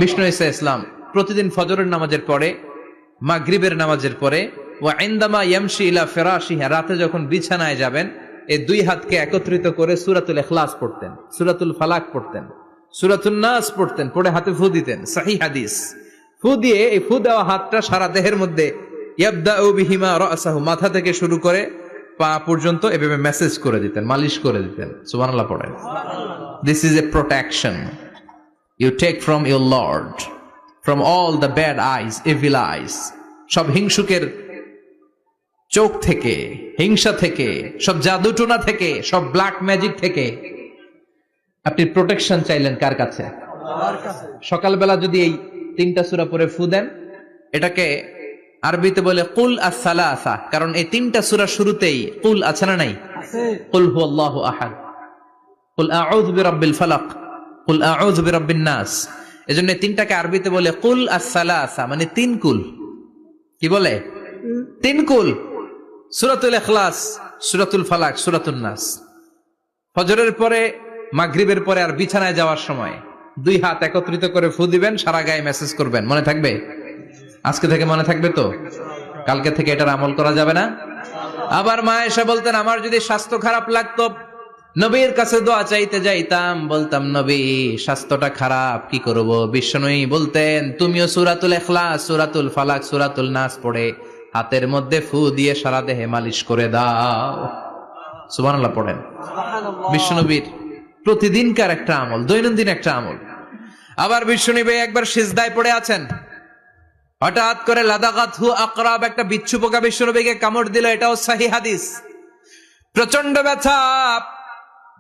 বিষ্ণু ঈসা ইসলাম প্রতিদিন ফজরের নামাজের পরে, মাগরিবের নামাজের পরে, ওয়া ইনদামা ইয়ামশি ইলা ফিরাশিহি, রাতে যখন বিছানায় যাবেন এই দুই হাতকে একত্রিত করে সূরাতুল ইখলাস পড়তেন, সূরাতুল ফালাক পড়তেন, সূরাতুন নাস পড়তেন, পড়ে হাতে ফু দিতেন। সহিহ হাদিস। ফু দিয়ে এই ফু দেওয়া হাতটা সারা দেহের মধ্যে ইয়াবদাউ বিহিমা রাসাহু, মাথা থেকে শুরু করে পা পর্যন্ত এভাবে মেসেজ করে দিতেন, মালিশ করে দিতেন। সুবহানাল্লাহ পড়েন। This is a protection you take from your Lord from all the bad eyes, evil eyes, সব হিংসুকের চোখ থেকে, হিংসা থেকে, সব জাদুটোনা থেকে, সব ব্ল্যাক ম্যাজিক থেকে আপনি প্রোটেকশন চাইলেন কার কাছে? সকালবেলা যদি এই তিনটা সূরা পড়ে ফু দেন, এটাকে আরবিতে বলে কুল আস-সালাসা, কারণ এই তিনটা সূরা শুরুতেই কুল আছে না নাই? কুল হুয়াল্লাহু আহাদ, কুল আউযু বিরাব্বিল ফালাক, কুল আউযু বিরাব্বিন নাস। এজন্য তিনটাকে আরবিতে বলে কুল আস-সালাসা, মানে তিন কুল। কি বলে? তিন কুল। সূরাতুল ইখলাস, সূরাতুল ফালাক, সূরাতুন নাস। ফজরের পরে, মাগরিবের পরে আর বিছানায় যাওয়ার সময় দুই হাত একত্রিত করে ফু দিবেন, সারা গায়ে মেসেজ করবেন। মনে থাকবে? আজকে থেকে মনে থাকবে তো? কালকে থেকে এটার আমল করা যাবে না? আবার মা এসে বলতেন, আমার যদি স্বাস্থ্য খারাপ লাগতো নবীর কাছে দোয়া চাইতে যাইতাম, বলতাম নবী স্বাস্থ্যটা খারাপ, কি করব? বিশ্বনবী বলতেন তুমিও সূরাতুল ইখলাস, সূরাতুল ফালাক, সূরাতুল নাস পড়ে হাতের মধ্যে ফু দিয়ে সারা দেহে মালিশ করে দাও। সুবহানাল্লাহ পড়েন। বিশ্বনবীর প্রতিদিনকার একটা আমল, দৈনন্দিন একটা আমল। আবার বিশ্বনবী একবার সিজদায় পড়ে আছেন, হঠাৎ করে লাদাগাতহু আকরাব, একটা বিচ্ছু পোকা বিশ্বনবীকে কামড় দিল। এটাও সহিহ হাদিস। প্রচন্ড ব্যথা।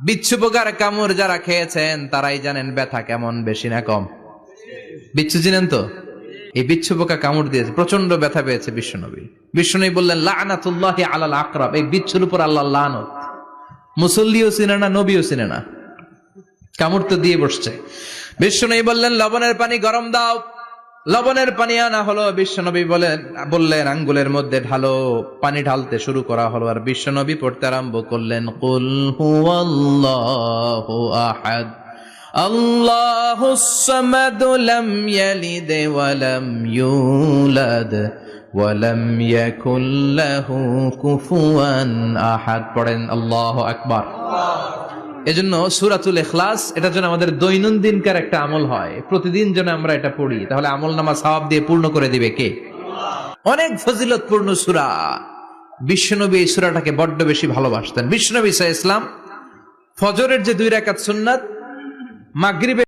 বিচ্ছু পোকার কামড় যারা খেয়েছেন তারাই জানেন ব্যথা কেমন, বেশি না কম? বিচ্ছু চিনেন তো? এই বিচ্ছু পোকা কামড় দিয়েছে, প্রচন্ড ব্যথা পেয়েছে বিশ্বনবী। বিশ্বনবী বললেন লা'নাতুল্লাহি আলাল আকরাব, এই বিচ্ছুর উপর আল্লাহর লানত। মুসল্লিও চিনে না, নবীও চিনে না, কামড় তো দিয়ে বসছে। বিশ্বনবী বললেন লবণের পানি গরম দাও। লবণের পানি আনা হলো। বিশ্বনবী বললেন আঙ্গুলের মধ্যে ঢালো। পানি ঢালতে শুরু করা হলো, আর বিশ্বনবী পড়তে আরম্ভ করলেন কুল হুয়াল্লাহু আহাদ আল্লাহুস সামাদ লাম ইয়ালিদ ওয়া লাম ইউলাদ ওয়া লাম ইয়াকুল লাহু কুফুয়ান আহাদ। পড়েন আল্লাহু আকবার। এজন্য সূরাতুল ইখলাস এটার জন্য আমাদের দৈনন্দিনকার একটা আমল হয়, প্রতিদিন যেন আমরা এটা পড়ি, তাহলে আমলনামা সওয়াব দিয়ে পূর্ণ করে দিবে কে? অনেক ফজিলতপূর্ণ সূরা। বিশ্বনবী এই সূরাটাকে বড্ড বেশি ভালোবাসতেন। বিশ্বনবী সাল্লাল্লাহু আলাইহি ওয়াসাল্লাম ফজরের যে 2 রাকাত সুন্নাত, মাগরিবের